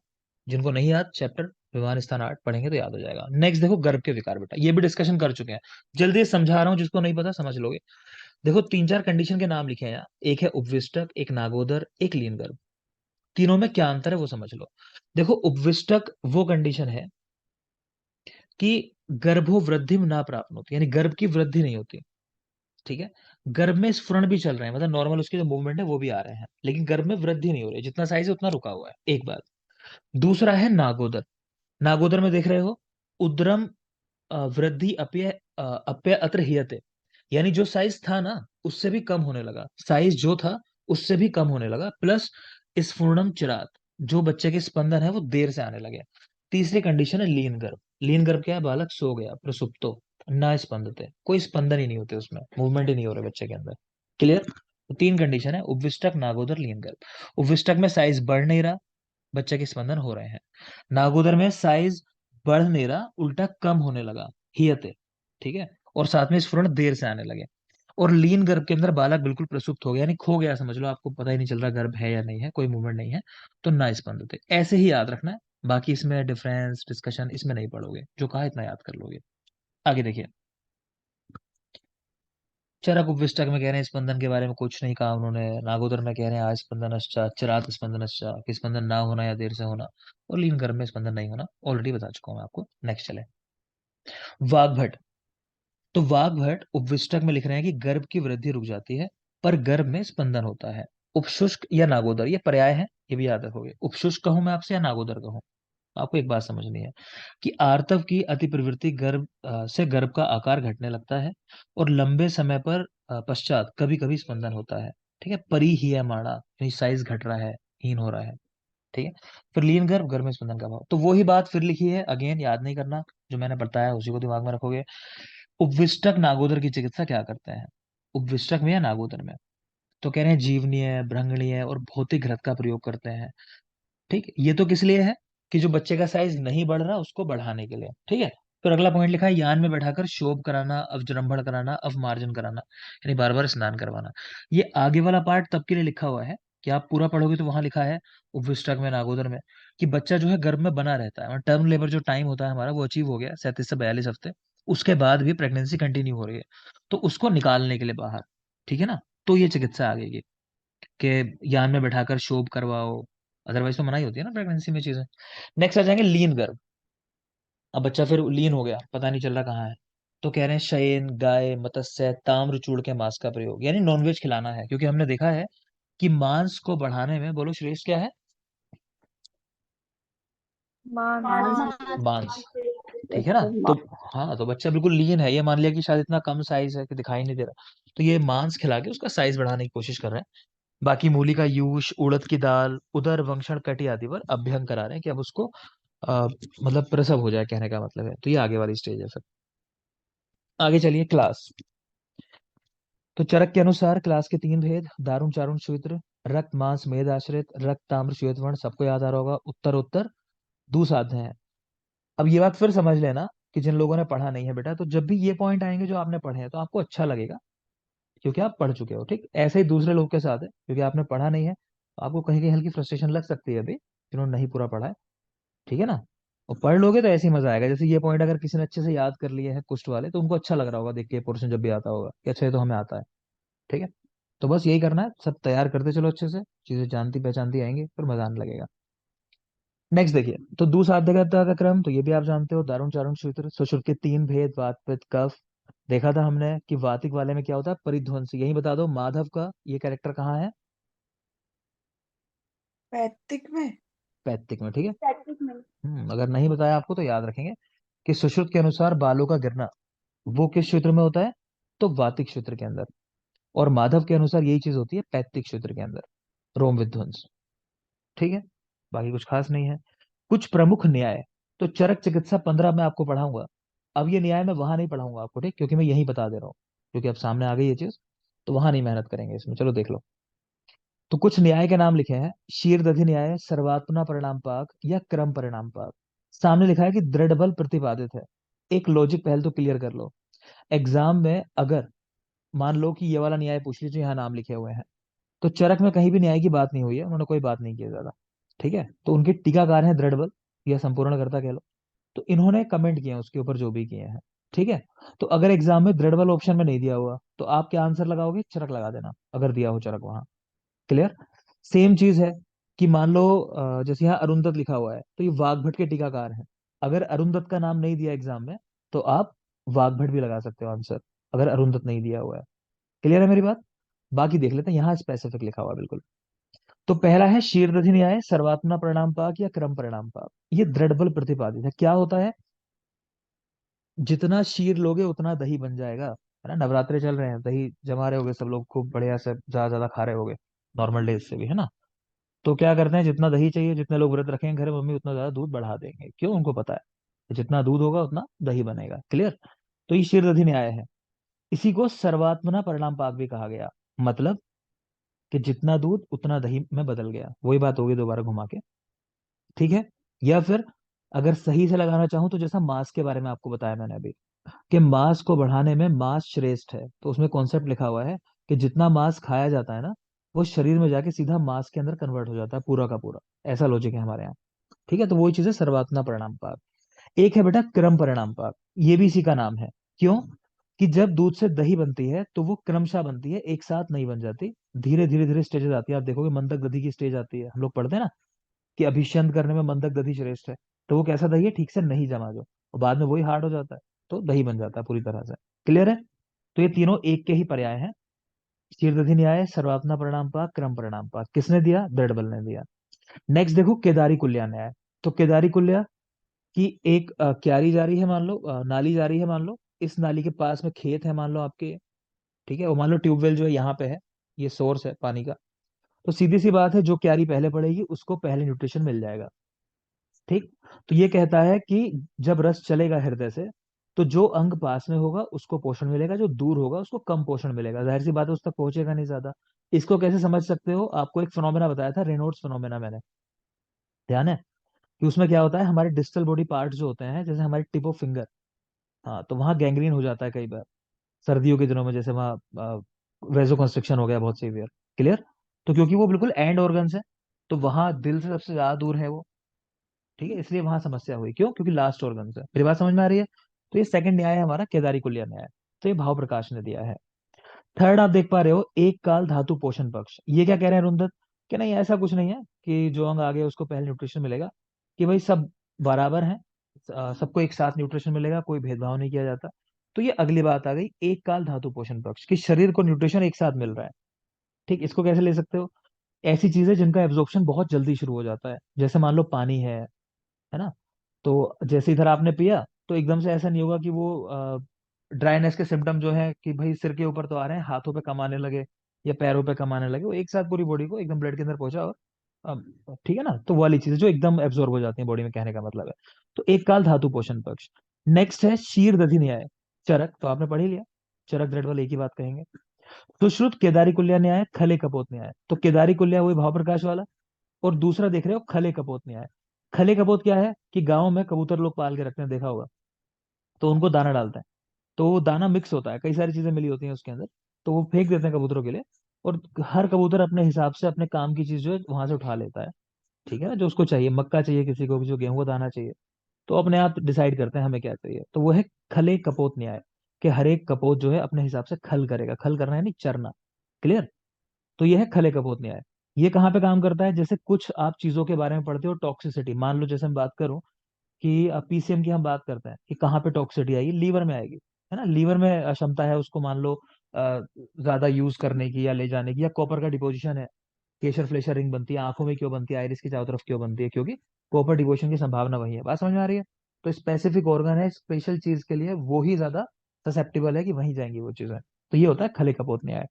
जिनको नहीं याद, चैप्टर विमान स्थान 8 पढ़ेंगे तो याद हो जाएगा। नेक्स्ट देखो, गर्भ के विकार, बेटा ये भी डिस्कशन कर चुके हैं, जल्दी से समझा रहा हूँ, जिसको नहीं पता समझ लोगे। देखो, 3 4 कंडीशन के नाम लिखे हैं यहाँ, एक है उपविष्टक, एक नागोदर, एक लीन गर्भ। तीनों में क्या अंतर है वो समझ लो। देखो, उपविष्टक वो कंडीशन है कि गर्भो वृद्धि ना प्राप्त होती, यानी गर्भ की वृद्धि नहीं होती। ठीक है, गर्भ में स्फुरण भी चल रहे हैं, मतलब नॉर्मल उसके जो मूवमेंट है वो भी आ रहे हैं, लेकिन गर्भ में वृद्धि नहीं हो रही, जितना साइज है उतना रुका हुआ है, एक बात। दूसरा है नागोदर। नागोदर में देख रहे हो, उद्रम वृद्धि अप्य अप्य अत्र हियते, यानी जो साइज था ना उससे भी कम होने लगा, साइज जो था उससे भी कम होने लगा, प्लस स्फुरणम चिरात, जो बच्चे के स्पंदन है वो देर से आने लगे। तीसरी कंडीशन है लीन गर्भ। लीन गर्भ क्या है? बालक सो गया, प्रसुप्तो ना स्पंदते, कोई स्पंदन ही नहीं होते उसमें, मूवमेंट ही नहीं हो रहे बच्चे के अंदर। क्लियर? तो 3 कंडीशन है, उपविष्टक, नागोदर, लीन गर्भ। उपविष्टक में साइज बढ़ नहीं रहा, बच्चे के स्पंदन हो रहे हैं। नागोदर में साइज बढ़ नहीं रहा, उल्टा कम होने लगा, हियते। ठीक है, और साथ में स्फुरण देर से आने लगे। और लीन गर्भ के अंदर बालक बिल्कुल प्रसुप्त हो गया, यानी खो गया, समझ लो, आपको पता ही नहीं चल रहा गर्भ है या नहीं है, कोई मूवमेंट नहीं है, तो ना स्पंदते, ऐसे ही याद रखना है। बाकी इसमें डिफरेंस डिस्कशन इसमें नहीं पढ़ोगे, जो कहा इतना याद कर लोगे। आगे देखिए, चरक उपविष्टक में कह रहे हैं स्पंदन के बारे में कुछ नहीं कहा उन्होंने, नागोदर में कह रहे हैं आज स्पंदन चिरात स्पंदन कि स्पंदन ना होना या देर से होना, और लीन गर्भ में स्पंदन नहीं होना, ऑलरेडी बता चुका हूं मैं आपको। नेक्स्ट चले, वाग्भट। तो वाग्भट उपविष्टक में लिख रहे हैं कि गर्भ की वृद्धि रुक जाती है पर गर्भ में स्पंदन होता है। उपशुष्क या नागोदर, ये पर्याय है, ये भी याद रखोगे। उपशुष्क कहूं मैं आपसे या नागोदर कहूं? आपको एक बात समझनी है कि आर्तव की अति प्रवृत्ति गर्भ से गर्भ का आकार घटने लगता है और लंबे समय पर पश्चात कभी कभी स्पंदन होता है। ठीक है, परिहीयमाणा, यानी साइज घट रहा है, हीन हो रहा है। ठीक है, फिर लीन गर्भ, गर्भ में स्पंदन का भाव, तो वही बात फिर लिखी है, अगेन याद नहीं करना, जो मैंने बताया उसी को दिमाग में रखोगे। उपविष्टक नागोदर की चिकित्सा क्या करते हैं? उपविष्टक में या नागोदर में? तो कह रहे हैं जीवनीय, भ्रंगणीय और भौतिक घृत का प्रयोग करते हैं। ठीक, ये तो किस लिए है? कि जो बच्चे का साइज नहीं बढ़ रहा उसको बढ़ाने के लिए। ठीक है, फिर अगला पॉइंट लिखा है, यान में बैठाकर शोभ कराना, अवजृंभण कराना, अवमार्जन कराना, यानी बार बार स्नान करवाना। ये आगे वाला पार्ट तब के लिए लिखा हुआ है कि आप पूरा पढ़ोगे तो वहां लिखा है उपविष्टक में, नागोदर में, कि बच्चा जो है गर्भ में बना रहता है, टर्म लेबर जो टाइम होता है हमारा वो अचीव हो गया 37 से 42 हफ्ते, उसके बाद भी प्रेगनेंसी कंटिन्यू हो रही है, तो उसको निकालने के लिए बाहर। ठीक है ना, तो ये चिकित्सा आ गई कि यान में बैठाकर शोभ करवाओ, अदरवाइज तो मना ही होती है ना प्रेगनेंसी में चीजें। नेक्स्ट आ जाएंगे लीन गर्भ। अब बच्चा फिर लीन हो गया, पता नहीं चल रहा कहाँ है, तो कह रहे हैं शयन, गाय, मत्स्य, ताम्रचूड़ के मांस का प्रयोग, यानी नॉनवेज खिलाना है, क्योंकि हमने देखा है कि मांस को बढ़ाने में, बोलो श्रेष्ठ क्या है? मांस। मांस। ठीक है ना? तो हाँ, तो बच्चा बिल्कुल लीन है, ये मान लिया कि शायद इतना कम साइज है कि दिखाई नहीं दे रहा, तो ये मांस खिला के उसका साइज बढ़ाने की कोशिश कर रहे हैं। बाकी मूली का यूश, उड़द की दाल, उदर वंक्षण कटी आदि पर अभ्यंग करा रहे हैं कि अब उसको मतलब प्रसव हो जाए, कहने का मतलब है। तो ये आगे वाली स्टेज है। फिर आगे चलिए क्लास। तो चरक के अनुसार क्लास के 3 भेद: दारुण, चारुण, श्वेत्र, रक्त मांस मेद आश्रित, रक्त ताम्र श्वेत वर्ण, सबको याद आ रहा होगा। उत्तर उत्तर दुसाध्य है। अब ये बात फिर समझ लेना कि जिन लोगों ने पढ़ा नहीं है बेटा, तो जब भी ये पॉइंट आएंगे जो आपने पढ़े हैं तो आपको अच्छा लगेगा, क्योंकि आप पढ़ चुके हो। ठीक, ऐसे ही दूसरे लोग के साथ है, क्योंकि आपने पढ़ा नहीं है तो आपको कहीं कहीं हल्की फ्रस्ट्रेशन लग सकती है अभी, जिन्होंने नहीं पूरा पढ़ा है। ठीक है ना? और पढ़ लोगे तो ऐसे ही मजा आएगा। जैसे ये पॉइंट अगर किसी ने अच्छे से याद कर लिए हैं कुछ वाले, तो उनको अच्छा लग रहा होगा देख के पोर्शन जब भी आता होगा कि अच्छा ये तो हमें आता है। ठीक है? तो बस यही करना है, सब तैयार करते चलो अच्छे से, चीजें जानती पहचानती आएंगी, फिर मजा आने लगेगा। नेक्स्ट देखिए, तो दुसाध्यता का क्रम तो ये भी आप जानते हो: दारुण, चारुण, श्रुति, सुश्रुत के 3 भेद: वात, पित्त, कफ। देखा था हमने कि वातिक वाले में क्या होता है? परिध्वंस। यही बता दो, माधव का ये कैरेक्टर कहाँ है? पैतृक में। पैतृक में। ठीक है। अगर नहीं बताया आपको तो याद रखेंगे कि सुश्रुत के अनुसार बालों का गिरना वो किस क्षेत्र में होता है? तो वातिक क्षेत्र के अंदर। और माधव के अनुसार यही चीज होती है पैतृक क्षेत्र के अंदर, रोम विध्वंस। ठीक है, बाकी कुछ खास नहीं है। कुछ प्रमुख न्याय। तो चरक चिकित्सा 15 में आपको पढ़ाऊंगा। अब ये न्याय मैं वहां नहीं पढ़ाऊंगा आपको, ठीक, क्योंकि मैं यही बता दे रहा हूँ, क्योंकि अब सामने आ गई ये चीज, तो वहां नहीं मेहनत करेंगे इसमें। चलो देख लो। तो कुछ न्याय के नाम लिखे हैं: शीर दधि न्याय, सर्वात्मना परिणाम पाक या क्रम परिणाम पाक। सामने लिखा है कि दृढ़ बल प्रतिपादित है। एक लॉजिक पहले तो क्लियर कर लो। एग्जाम में अगर मान लो कि ये वाला न्याय पूछ लीजिए, यहाँ नाम लिखे हुए हैं, तो चरक में कहीं भी न्याय की बात नहीं हुई है, उन्होंने कोई बात नहीं की है ज्यादा। ठीक है, तो उनके टीकाकार हैं दृढ़ बल या संपूर्णकर्ता कह लो, तो इन्होंने कमेंट किए हैं उसके ऊपर जो भी किए हैं। ठीक है, तो अगर एग्जाम में दृढ़ बल ऑप्शन में नहीं दिया हुआ तो आप क्या आंसर लगाओगे? चरक लगा देना, अगर दिया हो चरक वहां। क्लियर? सेम चीज है कि मान लो जैसे यहाँ अरुंधत लिखा हुआ है, तो ये वाग्भट के टीकाकार हैं। अगर अरुंधत का नाम नहीं दिया एग्जाम में तो आप वाग्भट भी लगा सकते हो आंसर, अगर अरुंधत नहीं दिया हुआ है। क्लियर है मेरी बात? बाकी देख लेते हैं, यहाँ स्पेसिफिक लिखा हुआ है बिल्कुल। तो पहला है शीर्षधि न्याय, सर्वात्मना परिणाम पाक या क्रम परिणाम पाक। ये दृढ़ बल प्रतिपादित है। क्या होता है? जितना शीर लोगे उतना दही बन जाएगा, है ना? नवरात्रे चल रहे हैं, दही जमा रहे होगे सब लोग, खूब बढ़िया से ज्यादा ज्यादा खा रहे होगे, नॉर्मल डेज से भी, है ना? तो क्या करते हैं, जितना दही चाहिए, जितने लोग व्रत रखेंगे घर में, मम्मी उतना ज्यादा दूध बढ़ा देंगे। क्यों? उनको पता है कि जितना दूध होगा उतना दही बनेगा। क्लियर? तो ये शीर्षधि न्याय है। इसी को सर्वात्मना परिणाम पाक भी कहा गया। मतलब कि जितना दूध उतना दही में बदल गया, वही बात होगी दोबारा घुमा के। ठीक है? या फिर अगर सही से लगाना चाहूं तो जैसा मांस के बारे में आपको बताया मैंने अभी, कि मांस को बढ़ाने में मांस श्रेष्ठ है, तो उसमें कॉन्सेप्ट लिखा हुआ है कि जितना मांस खाया जाता है ना, वो शरीर में जाके सीधा मांस के अंदर कन्वर्ट हो जाता है पूरा का पूरा। ऐसा लॉजिक है हमारे यहाँ। ठीक है, तो वही चीज है सर्वात्मना परिणाम पाक। एक है बेटा क्रम परिणाम पाक, ये भी इसी का नाम है। क्यों? कि जब दूध से दही बनती है तो वो क्रमशः बनती है, एक साथ नहीं बन जाती। धीरे धीरे धीरे स्टेजेस आती है। आप देखोगे मंदक दधी की स्टेज आती है, हम लोग पढ़ते हैं ना कि अभिषेक करने में मंदक दही श्रेष्ठ है। तो वो कैसा दही है? ठीक से नहीं जमा जो, और बाद में वही हार्ड हो जाता है, तो दही बन जाता है पूरी तरह से। क्लियर है? तो ये तीनों एक के ही पर्याय हैं: शीर्षधि न्याय, सर्वात्मना परिणाम पाक, क्रम परिणाम पाक। किसने दिया? दृढ़बल ने दिया। नेक्स्ट देखो केदारी कुल्या न्याय। तो केदारी कुल्या की एक क्यारी जा रही है, मान लो नाली जा रही है, मान लो इस नाली के पास में खेत है मान लो आपके। ठीक है, और मान लो ट्यूबवेल जो है यहाँ पे है, ये सोर्स है पानी का। तो सीधी सी बात है, जो क्यारी पहले पड़ेगी उसको पहले न्यूट्रिशन मिल जाएगा। ठीक, तो ये कहता है कि जब रस चलेगा हृदय से, तो जो अंग पास में होगा उसको पोषण मिलेगा, जो दूर होगा उसको कम पोषण मिलेगा। जाहिर सी बात है उस तक पहुंचेगा नहीं ज्यादा। इसको कैसे समझ सकते हो? आपको एक फिनोमेना बताया था, रेनॉल्ड्स फिनोमेना, मैंने, ध्यान है? कि उसमें क्या होता है, हमारे डिस्टल बॉडी पार्ट जो होते हैं, जैसे हमारी टिप ऑफ फिंगर, हाँ, तो वहां गैंग्रीन हो जाता है कई बार सर्दियों के दिनों में, जैसे वहाँ वेजो कंस्ट्रिक्शन हो गया बहुत सीवियर। क्लियर? तो क्योंकि वो बिल्कुल एंड ऑर्गन्स है, तो वहां दिल से सबसे ज्यादा दूर है वो। ठीक है, इसलिए वहां समस्या हुई। क्यों? क्योंकि लास्ट ऑर्गन है। मेरी बात समझ में आ रही है? तो ये सेकंड न्याय है हमारा, केदारी कुलिया न्याय। तो ये भाव प्रकाश ने दिया है। थर्ड आप देख पा रहे हो, एक काल धातु पोषण पक्ष। ये क्या कह रहे हैं रुंदत? कि नहीं, ऐसा कुछ नहीं है कि जो अंग आ गया उसको पहले न्यूट्रिशन मिलेगा, कि भाई सब बराबर हैं, सबको एक साथ न्यूट्रिशन मिलेगा, कोई भेदभाव नहीं किया जाता। तो ये अगली बात आ गई, एक काल धातु पोषण पक्ष, कि शरीर को न्यूट्रिशन एक साथ मिल रहा है। ठीक, इसको कैसे ले सकते हो? ऐसी चीजें जिनका एब्जॉर्प्शन बहुत जल्दी शुरू हो जाता है, जैसे मान लो पानी है ना। तो जैसे इधर आपने पिया, तो एकदम से ऐसा नहीं होगा कि वो ड्राइनेस के सिम्टम जो है कि भाई सिर के ऊपर तो आ रहे हैं, हाथों पे कम आने लगे या पैरों पे कम आने लगे, वो एक साथ पूरी बॉडी को एकदम ब्लड के अंदर पहुंचा। और ठीक है ना, तो वो वाली चीजें जो एकदम एब्जॉर्ब हो जाती हैं बॉडी में, कहने का मतलब है। तो एक काल धातु पोषण पक्ष। नेक्स्ट है शीर दधि न्याय। चरक तो आपने पढ़ ही लिया, चरक दृढ़ वाले एक ही बात कहेंगे। सुश्रुत केदारी कुल्या न्याय, खले कपोत न्याय। तो केदारी कुल्या वही भाव प्रकाश वाला, और दूसरा देख रहे हो खले कपोत न्याय। खले कपोत क्या है कि गांव में कबूतर लोग पाल के रखते हैं, देखा होगा, तो उनको दाना डालते हैं, तो वो दाना मिक्स होता है, कई सारी चीजें मिली होती हैं उसके अंदर, तो वो फेंक देते हैं कबूतरों के लिए। और हर कबूतर अपने हिसाब से अपने काम की चीज जो है वहां से उठा लेता है। ठीक है ना, जो उसको चाहिए, मक्का चाहिए किसी को भी, जो गेहूं का दाना चाहिए, तो अपने आप डिसाइड करते हैं हमें क्या चाहिए। तो वो है खले कपोत न्याय, कि हर एक कपोत जो है अपने हिसाब से खल करेगा। खल करना है नहीं, चरना। क्लियर। तो ये है खले कपोत न्याय। ये कहाँ पे काम करता है, जैसे कुछ आप चीजों के बारे में पढ़ते हो, टॉक्सिसिटी, मान लो जैसे मैं बात करूं कि पीसीएम की हम बात करते हैं कि कहाँ पे टॉक्सिसिटी आएगी, लीवर में आएगी, है ना। लीवर में क्षमता है उसको, मान लो ज्यादा यूज करने की या ले जाने की, या कॉपर का डिपोजिशन है, केशर फ्लेशर रिंग बनती है आंखों में, क्यों बनती है, आइरिस की चारों तरफ क्यों बनती है, क्योंकि कॉपर डिपोजिशन की संभावना वही है। बात समझ में आ रही है। तो स्पेसिफिक ऑर्गन है स्पेशल चीज के लिए, वो ही ज्यादा ससेप्टेबल है कि वहीं जाएंगी वो चीजें। तो ये होता है खले कपोत न्याय।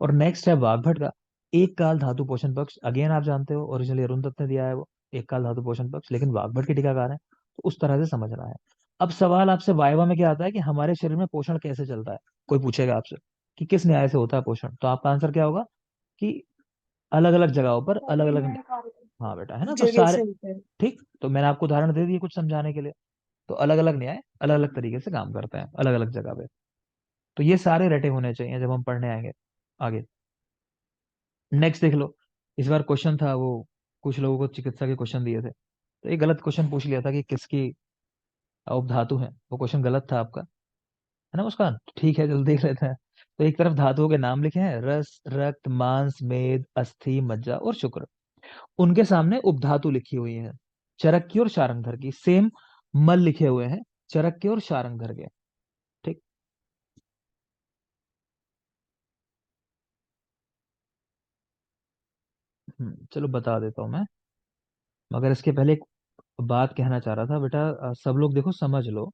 और नेक्स्ट है वाग्भट का एक काल धातु पोषण पक्ष। अगेन आप जानते हो ओरिजिनली अरुण दत्त ने दिया है वो एक काल धातु पोषण पक्ष, लेकिन वाग्भट के टीकाकार है, तो उस तरह से समझना है। अब सवाल आपसे वाइवा में क्या आता है कि हमारे शरीर में पोषण कैसे चलता है, कोई पूछेगा आपसे कि किस न्याय से होता है पोषण, तो आपका आंसर क्या होगा कि अलग अलग जगहों पर अलग अलग। हाँ बेटा, है ना, तो जगह सारे। से होता है। ठीक, तो मैंने आपको उदाहरण दे दिए कुछ समझाने के लिए। तो अलग अलग न्याय अलग अलग तरीके से काम करते हैं अलग अलग जगह पे। तो ये सारे रटे होने चाहिए जब हम पढ़ने आएंगे आगे। नेक्स्ट देख लो, इस बार क्वेश्चन था वो, कुछ लोगों को चिकित्सा के क्वेश्चन दिए थे, तो एक गलत क्वेश्चन पूछ लिया था कि किसकी उपधातु है। वो क्वेश्चन गलत था आपका, है ना मुस्कान। ठीक है, चलो देख लेते हैं। तो एक तरफ धातुओं के नाम लिखे हैं, रस, रक्त, मांस, मेद, अस्थि, मज्जा और शुक्र। उनके सामने उपधातु लिखी हुई है, चरक की और शारंगधर की। सेम मल लिखे हुए हैं, चरक के और शारंगधर के। ठीक। चलो बता देता हूं मैं, मगर इसके पहले एक बात कहना चाह रहा था बेटा। सब लोग देखो समझ लो,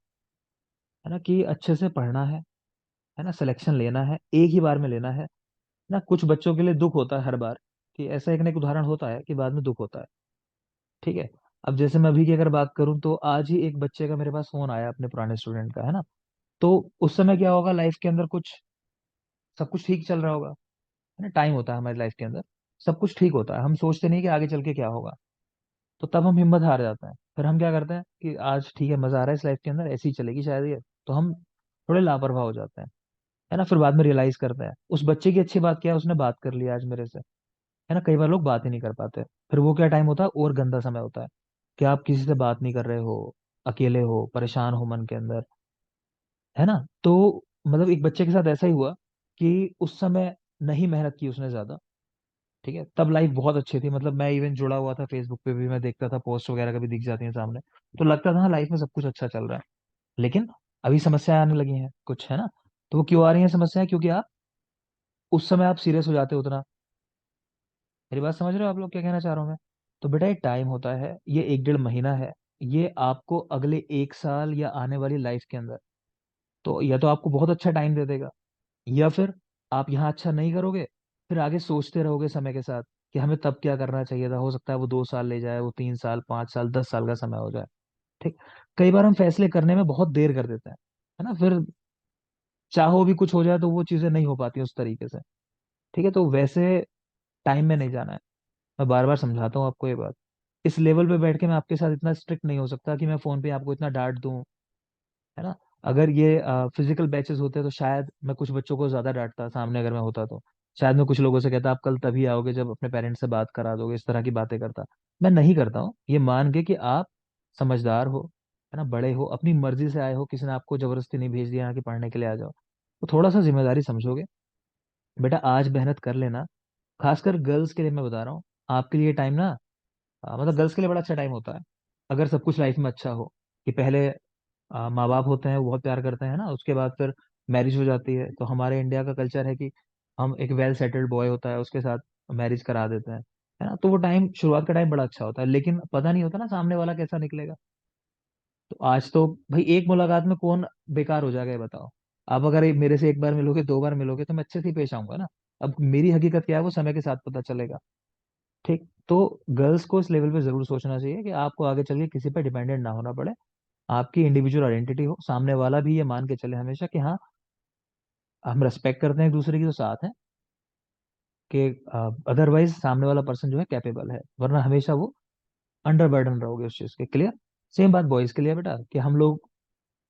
है ना, कि अच्छे से पढ़ना है ना, सिलेक्शन लेना है, एक ही बार में लेना है ना। कुछ बच्चों के लिए दुख होता है हर बार, कि ऐसा एक ना एक उदाहरण होता है कि बाद में दुख होता है। ठीक है। अब जैसे मैं अभी की अगर बात करूं, तो आज ही एक बच्चे का मेरे पास फोन आया अपने पुराने स्टूडेंट का, है ना। तो उस समय क्या होगा, लाइफ के अंदर कुछ सब कुछ ठीक चल रहा होगा, है ना, टाइम होता है हमारी लाइफ के अंदर, सब कुछ ठीक होता है, हम सोचते नहीं कि आगे चल के क्या होगा। तो तब हम हिम्मत हार जाते हैं, फिर हम क्या करते हैं कि आज ठीक है, मजा आ रहा है इस लाइफ के अंदर, ऐसी ही चलेगी शायद ये, तो हम थोड़े लापरवाह हो जाते हैं, है ना। फिर बाद में रियलाइज करते हैं। उस बच्चे की अच्छी बात क्या है, उसने बात कर लिया आज मेरे से, है ना। कई बार लोग बात ही नहीं कर पाते, फिर वो क्या टाइम होता है, और गंदा समय होता है कि आप किसी से बात नहीं कर रहे हो, अकेले हो, परेशान हो मन के अंदर, है ना। तो मतलब एक बच्चे के साथ ऐसा ही हुआ कि उस समय नहीं मेहनत की उसने ज्यादा। ठीक है, तब लाइफ बहुत अच्छी थी, मतलब मैं इवन जुड़ा हुआ था फेसबुक पे भी, मैं देखता था पोस्ट वगैरह कभी दिख जाती हैं सामने, तो लगता था हाँ लाइफ में सब कुछ अच्छा चल रहा है। लेकिन अभी समस्याएं आने लगी हैं कुछ, है ना। तो वो क्यों आ रही हैं समस्याएं, क्योंकि आप उस समय आप सीरियस हो जाते हो उतना। मेरी बात समझ रहे हो आप लोग क्या कहना चाह रहा हूँ मैं। तो बेटा ये टाइम होता है, ये एक डेढ़ महीना है, ये आपको अगले एक साल या आने वाली लाइफ के अंदर, तो या तो आपको बहुत अच्छा टाइम दे देगा, या फिर आप यहाँ अच्छा नहीं करोगे, फिर आगे सोचते रहोगे समय के साथ कि हमें तब क्या करना चाहिए था। हो सकता है वो 2 साल ले जाए, वो 3 साल, 5 साल, 10 साल का समय हो जाए। ठीक। कई बार हम फैसले करने में बहुत देर कर देते हैं, है ना। फिर चाहो भी कुछ हो जाए तो वो चीजें नहीं हो पाती उस तरीके से। ठीक है, तो वैसे टाइम में नहीं जाना है। मैं बार बार समझाता हूँ आपको ये बात। इस लेवल पे बैठ के मैं आपके साथ इतना स्ट्रिक्ट नहीं हो सकता कि मैं फोन पे आपको इतना डांट दूं, है ना। अगर ये फिजिकल बैचेस होते तो शायद मैं कुछ बच्चों को ज्यादा डांटता सामने, अगर मैं होता तो शायद मैं कुछ लोगों से कहता आप कल तभी आओगे जब अपने पेरेंट्स से बात करा दोगे, इस तरह की बातें करता। मैं नहीं करता हूँ, ये मान के कि आप समझदार हो, है ना, बड़े हो, अपनी मर्जी से आए हो, किसी ने आपको जबरदस्ती नहीं भेज दिया ना कि पढ़ने के लिए आ जाओ, तो थोड़ा सा जिम्मेदारी समझोगे। बेटा आज मेहनत कर लेना, खासकर गर्ल्स के लिए मैं बता रहा हूँ। आपके लिए टाइम ना, मतलब गर्ल्स के लिए बड़ा अच्छा टाइम होता है, अगर सब कुछ लाइफ में अच्छा हो। कि पहले माँ बाप होते हैं वो बहुत प्यार करते हैं ना, उसके बाद फिर मैरिज हो जाती है। तो हमारे इंडिया का कल्चर है कि हम एक वेल सेटल्ड बॉय होता है उसके साथ मैरिज करा देते हैं, है ना। तो वो टाइम, शुरुआत का टाइम बड़ा अच्छा होता है, लेकिन पता नहीं होता ना सामने वाला कैसा निकलेगा। तो आज तो भाई एक मुलाकात में कौन बेकार हो जाएगा ये बताओ। आप अगर मेरे से एक बार मिलोगे, दो बार मिलोगे, तो मैं अच्छे से ही पेश आऊंगा ना। अब मेरी हकीकत क्या है वो समय के साथ पता चलेगा। ठीक। तो गर्ल्स को इस लेवल पे जरूर सोचना चाहिए कि आपको आगे चल के किसी पे डिपेंडेंट ना होना पड़े। आपकी इंडिविजुअल आइडेंटिटी हो, सामने वाला भी ये मान के चले हमेशा कि हाँ, हम रेस्पेक्ट करते हैं एक दूसरे की, तो साथ है कि अदरवाइज सामने वाला पर्सन जो है कैपेबल है, वरना हमेशा वो अंडर बर्डन रहोगे उस चीज के। क्लियर। सेम बात बॉयज के लिए बेटा, कि हम लोग,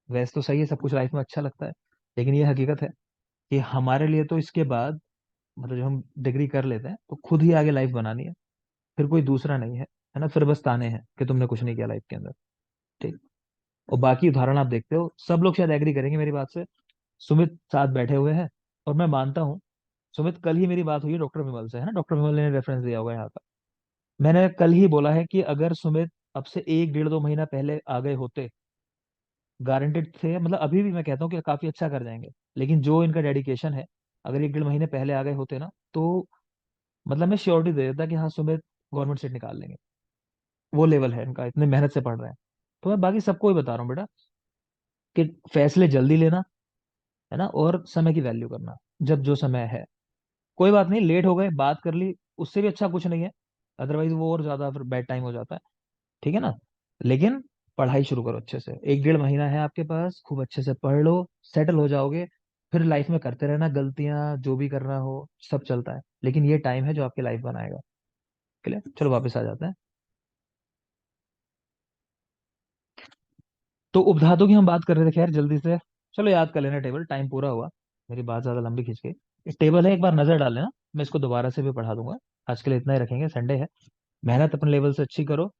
वैसे तो सही है, सब कुछ लाइफ में अच्छा लगता है, लेकिन ये हकीकत है कि हमारे लिए तो इसके बाद, मतलब जब हम डिग्री कर लेते हैं तो खुद ही आगे लाइफ बनानी है। फिर कोई दूसरा नहीं है ना। फिर बस ताने हैं कि तुमने कुछ नहीं किया लाइफ के अंदर। ठीक। और बाकी उदाहरण आप देखते हो, सब लोग शायद एग्री करेंगे मेरी बात से। सुमित साथ बैठे हुए हैं, और मैं मानता हूँ, सुमित, कल ही मेरी बात हुई है डॉक्टर विमल से, है ना, डॉक्टर विमल ने रेफरेंस दिया होगा यहाँ का। मैंने कल ही बोला है कि अगर सुमित अब से एक डेढ़ दो महीना पहले आ गए होते, गारंटेड थे, मतलब अभी भी मैं कहता हूँ कि काफी अच्छा कर जाएंगे, लेकिन जो इनका डेडिकेशन है, अगर एक डेढ़ महीने पहले आ गए होते ना, तो मतलब मैं श्योरिटी दे देता कि हाँ, सुमित गवर्नमेंट सीट निकाल लेंगे। वो लेवल है इनका, इतने मेहनत से पढ़ रहे हैं। तो मैं बाकी सबको ही बता रहा हूँ बेटा कि फैसले जल्दी लेना, है ना, और समय की वैल्यू करना, जब जो समय है। कोई बात नहीं, लेट हो गए, बात कर ली, उससे भी अच्छा कुछ नहीं है। अदरवाइज वो और ज्यादा फिर बैड टाइम हो जाता है। ठीक है ना। लेकिन पढ़ाई शुरू करो अच्छे से, एक डेढ़ महीना है आपके पास, खूब अच्छे से पढ़ लो, सेटल हो जाओगे। फिर लाइफ में करते रहना गलतियां, जो भी करना हो, सब चलता है, लेकिन ये टाइम है जो आपकी लाइफ बनाएगा। क्लियर। चलो वापस आ जाते हैं। तो उपधातु की हम बात कर रहे थे, खैर जल्दी से चलो याद कर लेना टेबल, टाइम पूरा हुआ, मेरी बात ज्यादा लंबी खींच गई। इस टेबल है, एक बार नजर डाल लेना, मैं इसको दोबारा से भी पढ़ा दूंगा। आज के लिए इतना ही रखेंगे, संडे है। मेहनत अपने लेवल से अच्छी करो।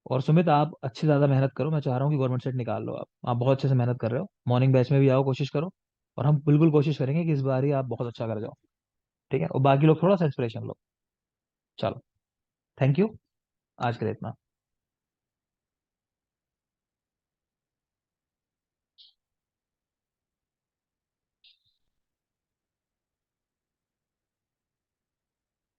और सुमित, आप अच्छी ज्यादा मेहनत करो, मैं चाह रहा हूँ कि गवर्नमेंट सेट निकाल लो। आप बहुत अच्छे से मेहनत कर रहे हो, मॉर्निंग बैच में भी आओ, कोशिश करो। और हम बिल्कुल कोशिश करेंगे कि इस बार ही आप बहुत अच्छा कर जाओ। ठीक है। और बाकी लोग थोड़ा सा इंस्पिरेशन लो। चलो, थैंक यू। आज के लिए इतना।